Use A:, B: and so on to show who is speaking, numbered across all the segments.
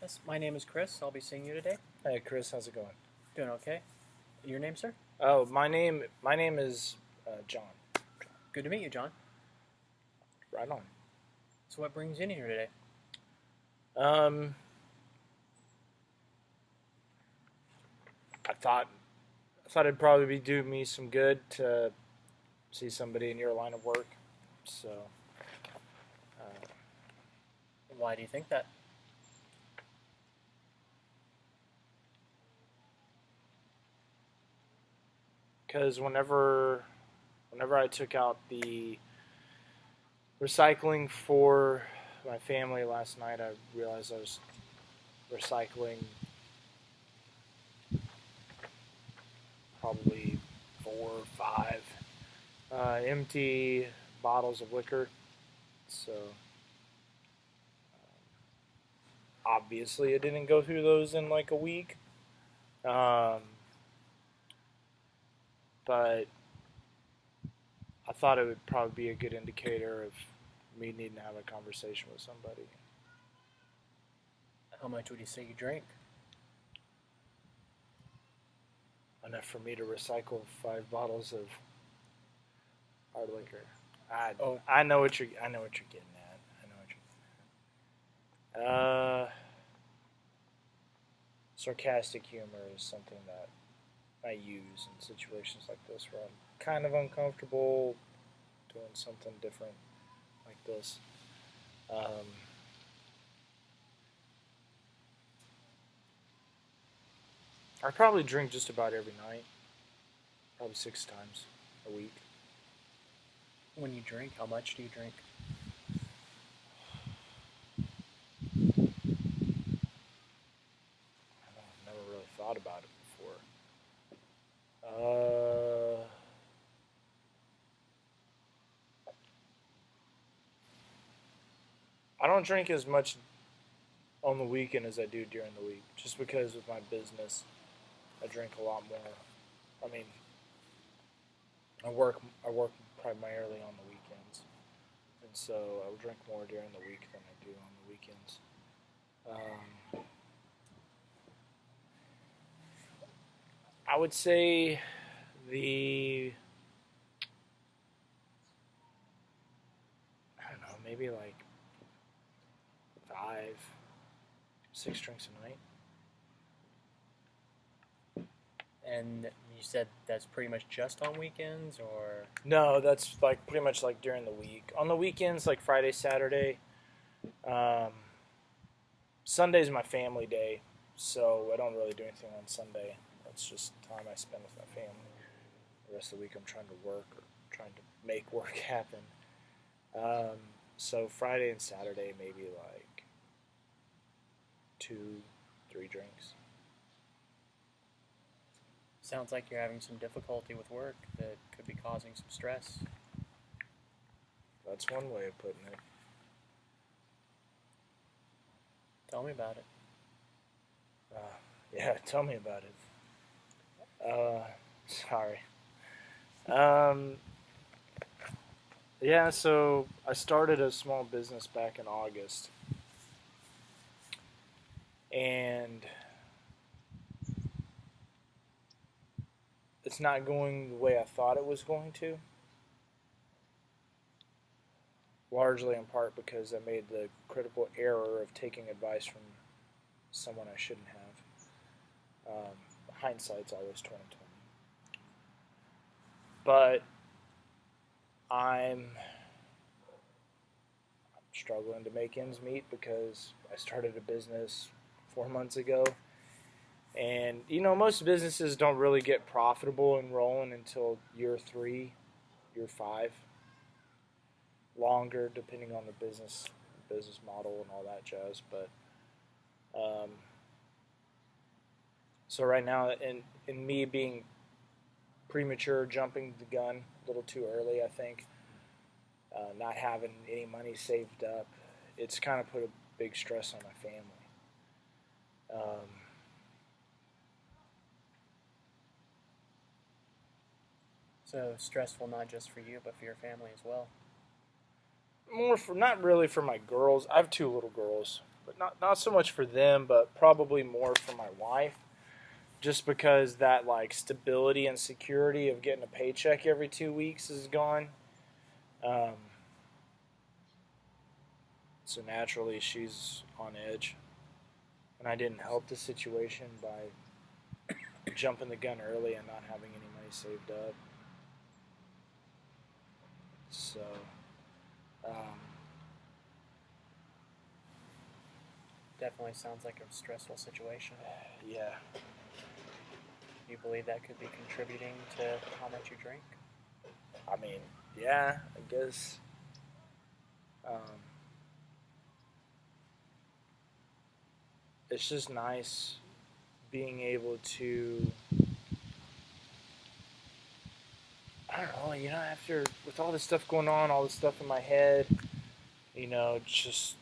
A: Yes, my name is Chris. I'll be seeing you today.
B: Hey Chris, how's it going?
A: Doing okay. Your name, sir?
B: Oh, my name is John.
A: Good to meet you, John.
B: Right on.
A: So what brings you in here today?
B: Um, I thought it'd probably be do me some good to see somebody in your line of work. So, uh,
A: Why do you think that?
B: because whenever I took out the recycling for my family last night, I realized I was recycling probably 4 or 5 empty bottles of liquor. So obviously, it didn't go through those in like a week. Um, but I thought it would probably be a good indicator of me needing to have a conversation with somebody.
A: How much would you say you drink?
B: Enough for me to recycle 5 bottles of hard liquor. I
A: Oh,
B: I know what you're getting at. I know what you're getting at. Sarcastic humor is something that I use in situations like this where I'm kind of uncomfortable doing something different like this. Um, I probably drink just about every night, probably 6 times a week.
A: when you drink, how much do you drink?
B: I've never really thought about it before. Uh, I don't drink as much on the weekend as I do during the week, just because with my business, I drink a lot more. I mean, I work primarily on the weekends, and so I will drink more during the week than I do on the weekends. Um, I would say the I don't know, maybe like 5, 6 drinks a night.
A: And you said that's pretty much just on weekends, or
B: No, that's like pretty much like during the week. On the weekends, like Friday, Saturday. Um, Sunday's my family day, so I don't really do anything on Sunday. That's just time I spend with my family. The rest of the week, I'm trying to work or trying to make work happen. Um, so Friday and Saturday, maybe like 2, 3 drinks.
A: sounds like you're having some difficulty with work that could be causing some stress.
B: That's one way of putting it.
A: Tell me about it.
B: Uh, yeah, tell me about it. Sorry. Um, yeah, so I started a small business back in August, and it's not going the way I thought it was going to. Largely in part because I made the critical error of taking advice from someone I shouldn't have. Hindsight's always 2020. But I'm struggling to make ends meet because I started a business 4 months ago. And most businesses don't really get profitable and rolling until year 3, year 5, longer depending on the business model and all that jazz. But um, so right now, in me being premature, jumping the gun a little too early, I think, not having any money saved up, it's kind of put a big stress on my family. Um,
A: So stressful not just for you, but for your family as well.
B: More for not really for my girls. I have 2 little girls, but not so much for them, but probably more for my wife. Just because that like stability and security of getting a paycheck every 2 weeks is gone. Um, so naturally, she's on edge, and I didn't help the situation by jumping the gun early and not having any money saved up. So, um,
A: Definitely sounds like a stressful situation.
B: yeah,
A: Do you believe that could be contributing to how much you drink?
B: I mean, yeah, I guess. Um, it's just nice being able to, I don't know, after with all this stuff going on, all this stuff in my head, just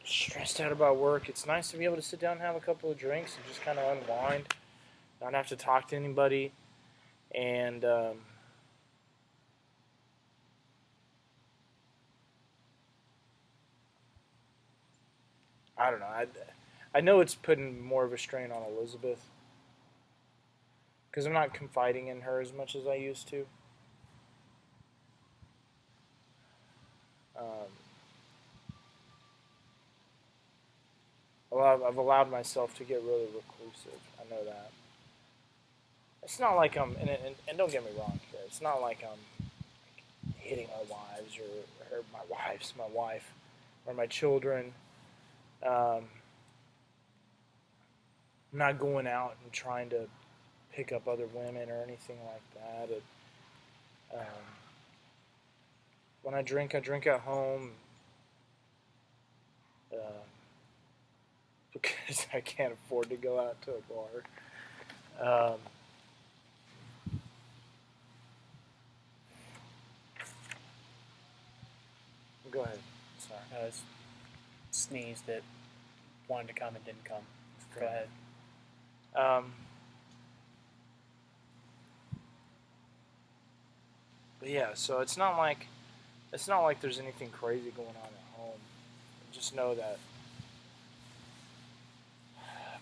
B: stressed out about work. It's nice to be able to sit down and have a couple of drinks and just kind of unwind, not have to talk to anybody, and I don't know. I know it's putting more of a strain on Elizabeth because I'm not confiding in her as much as I used to. Um, I've allowed myself to get really reclusive. I know that. It's not like I'm, and don't get me wrong here. It's not like I'm hitting our wives or my wife, or my children. Um, I'm not going out and trying to pick up other women or anything like that. When I drink at home uh, because I can't afford to go out to a bar. Go ahead. Sorry.
A: I was sneezed that wanted to come and didn't come. Go ahead.
B: But yeah, so it's not like there's anything crazy going on at home. Just know that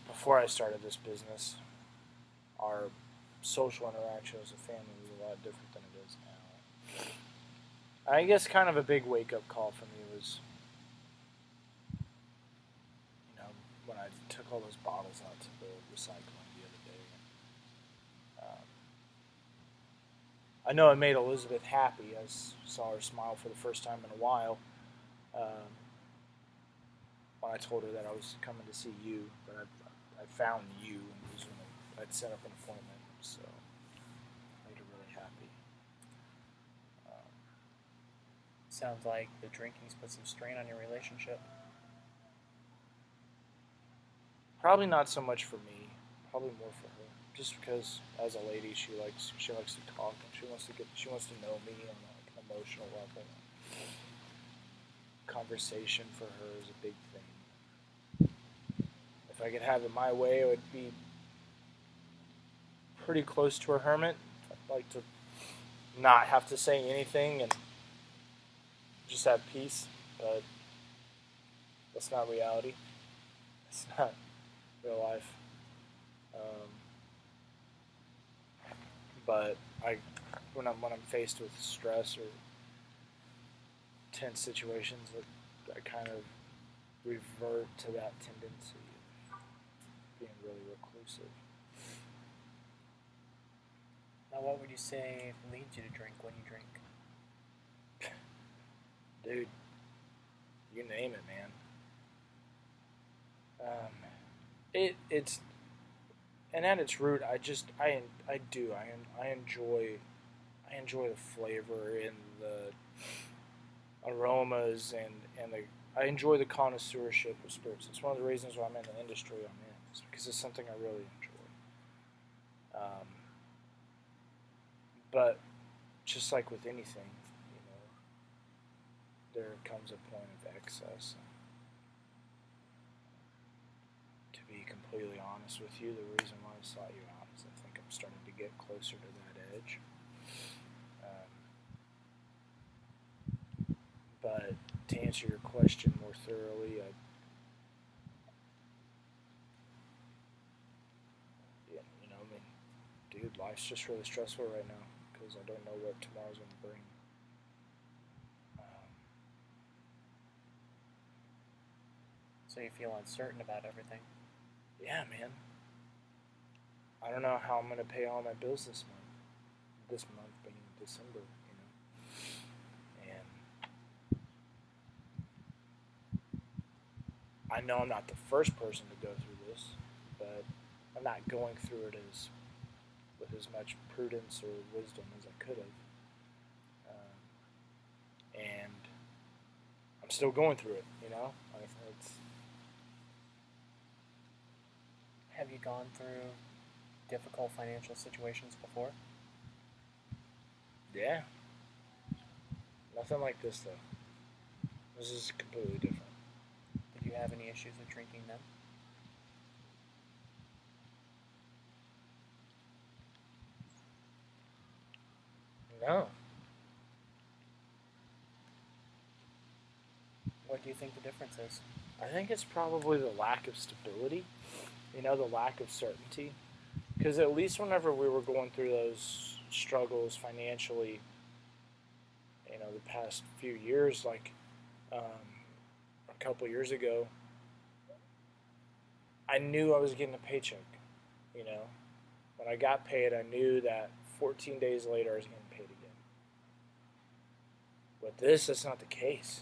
B: before I started this business, our social interaction as a family was a lot different than it is now. I guess kind of a big wake up call for me was, when I took all those bottles out to the recycling the other day. I know it made Elizabeth happy. I saw her smile for the first time in a while when I told her that I was coming to see you, but I found you and was I'd set up an appointment, so made her really happy.
A: Sounds like the drinking's put some strain on your relationship.
B: Probably not so much for me. Probably more for her. Just because, as a lady, she likes to talk and she wants to know me on like an emotional level. Conversation for her is a big thing. If I could have it my way, it would be pretty close to a hermit. I'd like to not have to say anything and just have peace, but that's not reality. It's not real life. But when I'm faced with stress or tense situations, I kind of revert to that tendency of being really reclusive.
A: Now, what would you say leads you to drink when you drink?
B: Dude, you name it, man. It's and at its root, I enjoy the flavor and the aromas and I enjoy the connoisseurship of spirits. It's one of the reasons why I'm in the industry I'm in. It's because it's something I really enjoy. But just like with anything, there comes a point of excess. To be completely honest with you, the reason why I sought you out is I think I'm starting to get closer to that edge. But to answer your question more thoroughly, dude, life's just really stressful right now because I don't know what tomorrow's going to bring. Um,
A: So you feel uncertain about everything.
B: yeah, man. I don't know how I'm going to pay all my bills this month. This month being December, And I know I'm not the first person to go through this, but I'm not going through it with as much prudence or wisdom as I could have. And I'm still going through it, It's,
A: Have you gone through difficult financial situations before?
B: yeah, nothing like this though. This is completely different.
A: Did you have any issues with drinking then?
B: No.
A: What do you think the difference is?
B: I think it's probably the lack of stability, the lack of certainty. Because at least whenever we were going through those struggles financially, the past few years, like a couple years ago, I knew I was getting a paycheck. When I got paid, I knew that 14 days later I was getting paid again. But that's not the case.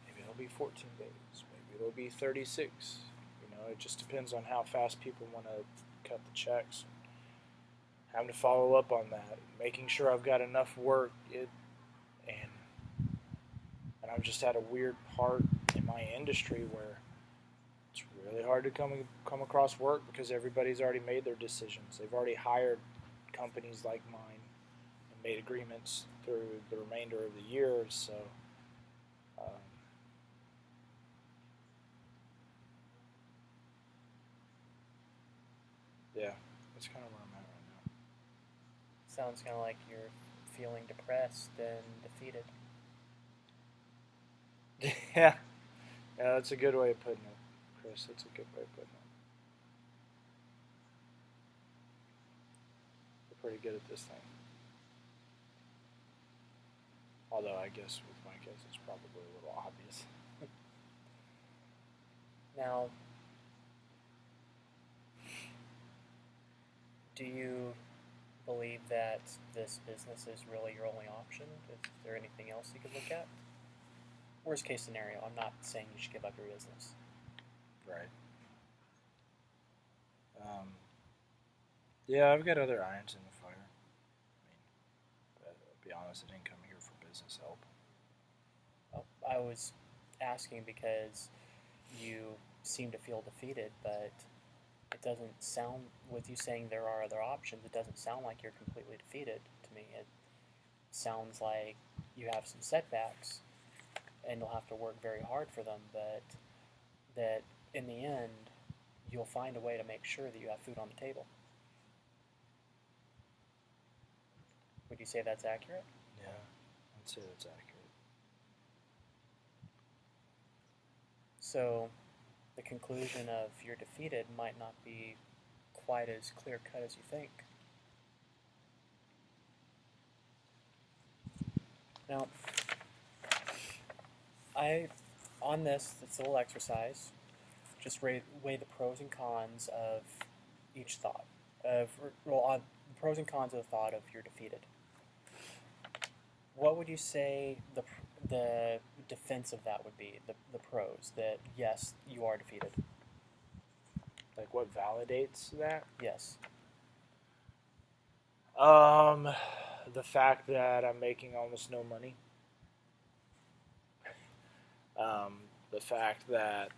B: Maybe it'll be 14 days. Maybe it'll be 36. It just depends on how fast people want to cut the checks. Having to follow up on that, making sure I've got enough work, and I'm just at a weird part in my industry where it's really hard to come across work because everybody's already made their decisions. They've already hired companies like mine and made agreements through the remainder of the year. So. Yeah, that's kind of where I'm at right
A: Sounds kind of like you're feeling depressed and defeated.
B: now. Yeah, that's a good way of putting it, Chris. That's a good way of putting it. We're pretty good at this thing. Although I guess with my case it's probably a little obvious.
A: Now, do you believe that this business is really your only option? Is there anything else you could look at? Worst case scenario, I'm not saying you should give up your business.
B: Right. Yeah, I've got other irons in the fire. I'll be honest, I didn't come here for business help.
A: I was asking because you seem to feel defeated, but it doesn't sound, with you saying there are other options, it doesn't sound like you're completely defeated to me. It sounds like you have some setbacks and you'll have to work very hard for them, but that in the end, you'll find a way to make sure that you have food on the table. Would you say that's accurate?
B: Yeah, I'd say that's accurate.
A: So the conclusion of you're defeated might not be quite as clear cut as you think. Now, on this, it's a little exercise. Just weigh the pros and cons of each thought. The pros and cons of the thought of you're defeated. What would you say the defense of that would be? The pros, that yes, you are defeated.
B: Like what validates that?
A: Yes.
B: The fact that I'm making almost no money. The fact that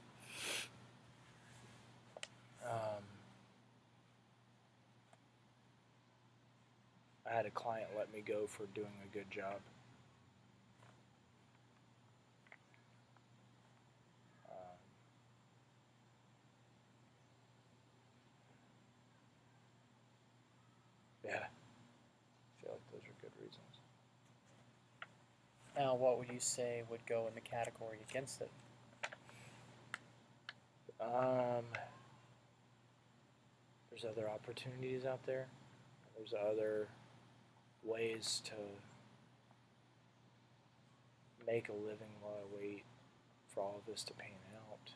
B: I had a client let me go for doing a good job. Yeah, I feel like those are good reasons.
A: Now, what would you say would go in the category against it?
B: there's other opportunities out there. There's other ways to make a living while I wait for all of this to pan out.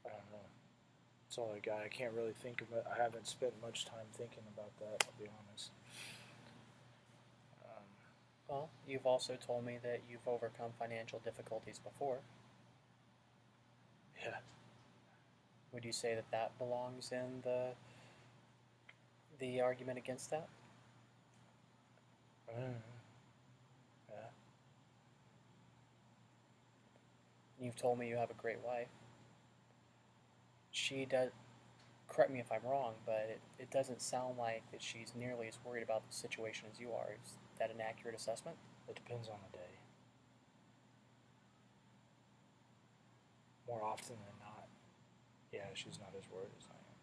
B: I don't know. That's all I got. I can't really think of it. I haven't spent much time thinking about that, I'll be honest.
A: Well, you've also told me that you've overcome financial difficulties before.
B: Yeah.
A: Would you say that that belongs in the argument against that?
B: Yeah.
A: You've told me you have a great wife. She does. Correct me if I'm wrong, but it doesn't sound like that she's nearly as worried about the situation as you are. Is that an accurate assessment?
B: It depends on the day. More often than not, yeah, she's not as worried as I am.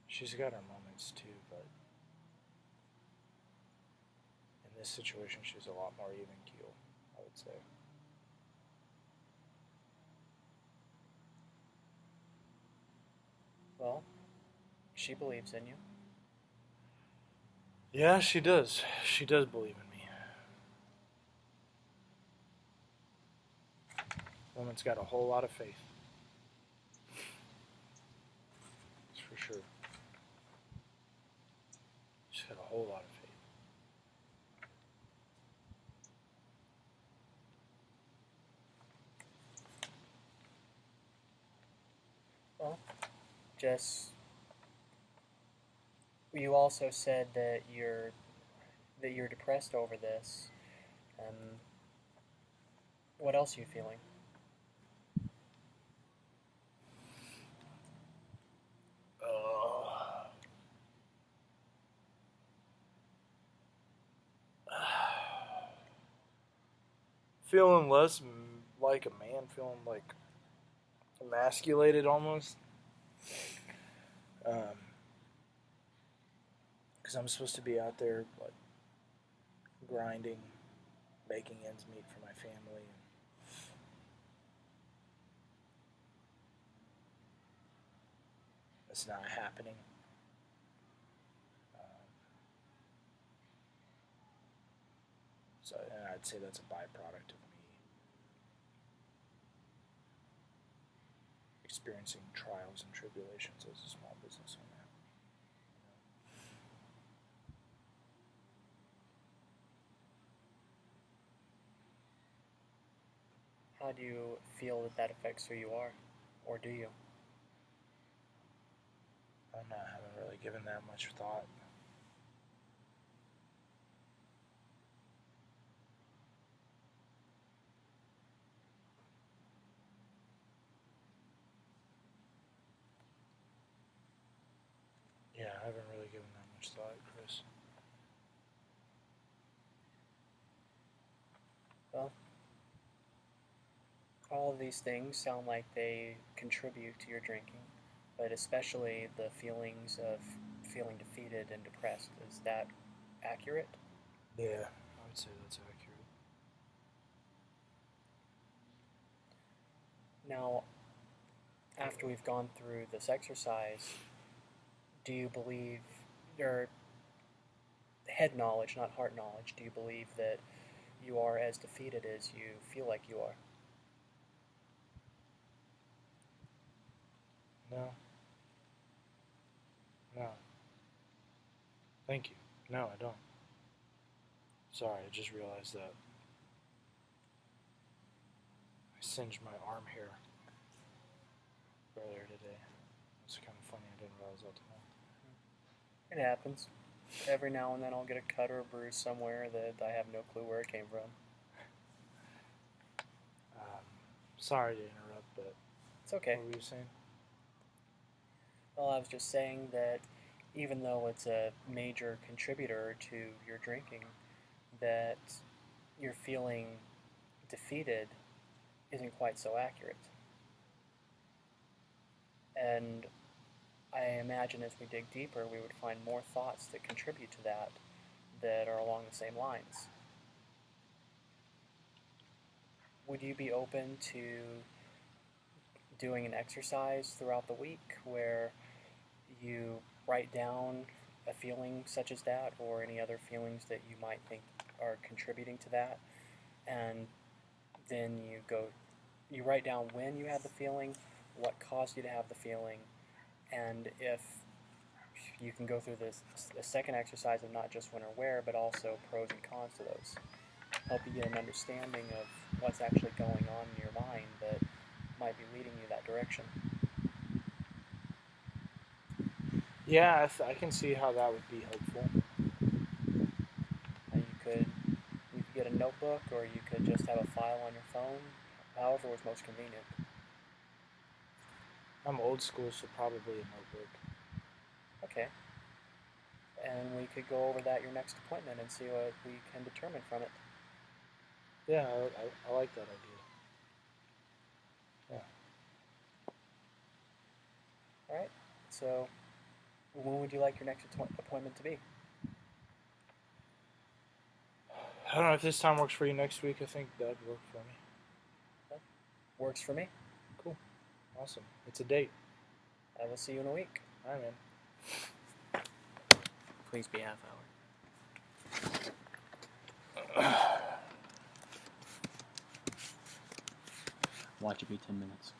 B: She's got her moments too, but in this situation, she's a lot more even keel, I would say.
A: Well, she believes in you.
B: Yeah, she does. She does believe in me. Woman's got a whole lot of faith. That's for sure. She's got a whole lot of faith.
A: Well, just you also said that you're depressed over this. What else are you feeling?
B: Feeling less like a man, feeling like emasculated almost. Because I'm supposed to be out there like grinding, making ends meet for my family. It's not happening. So and I'd say that's a byproduct of me experiencing trials and tribulations as a small business owner.
A: How do you feel that that affects who you are, or do you?
B: I don't know. I haven't really given that much thought. Yeah, I haven't really given that much thought, Chris.
A: Well, all of these things sound like they contribute to your drinking, but especially the feelings of feeling defeated and depressed. Is that accurate?
B: Yeah, I would say that's accurate.
A: Now, after we've gone through this exercise, do you believe, or head knowledge, not heart knowledge, do you believe that you are as defeated as you feel like you are?
B: No. No. Thank you. No, I don't. Sorry, I just realized that I singed my arm hair earlier today. It's kind of funny. I didn't realize that today.
A: It happens. Every now and then I'll get a cut or a bruise somewhere that I have no clue where it came from.
B: Sorry to interrupt, but
A: It's okay.
B: what were you saying?
A: Well, I was just saying that even though it's a major contributor to your drinking, that you're feeling defeated isn't quite so accurate. And I imagine as we dig deeper, we would find more thoughts that contribute to that that are along the same lines. Would you be open to doing an exercise throughout the week where you write down a feeling such as that or any other feelings that you might think are contributing to that, and then you write down when you had the feeling, what caused you to have the feeling, and if you can go through this a second exercise of not just when or where, but also pros and cons to those, help you get an understanding of what's actually going on in your mind that might be leading you that direction.
B: Yeah, I can see how that would be helpful.
A: You could get a notebook, or you could just have a file on your phone, however was most convenient.
B: I'm old school, so probably a notebook.
A: Okay. And we could go over that your next appointment and see what we can determine from it.
B: Yeah, I like that idea. Yeah.
A: All right. So, when would you like your next appointment to be?
B: I don't know if this time works for you next week. I think that would work for me.
A: That works for me.
B: Cool. Awesome. It's a date.
A: I will see you in a week.
B: All right, man.
A: Please be half hour. Watch it be 10 minutes.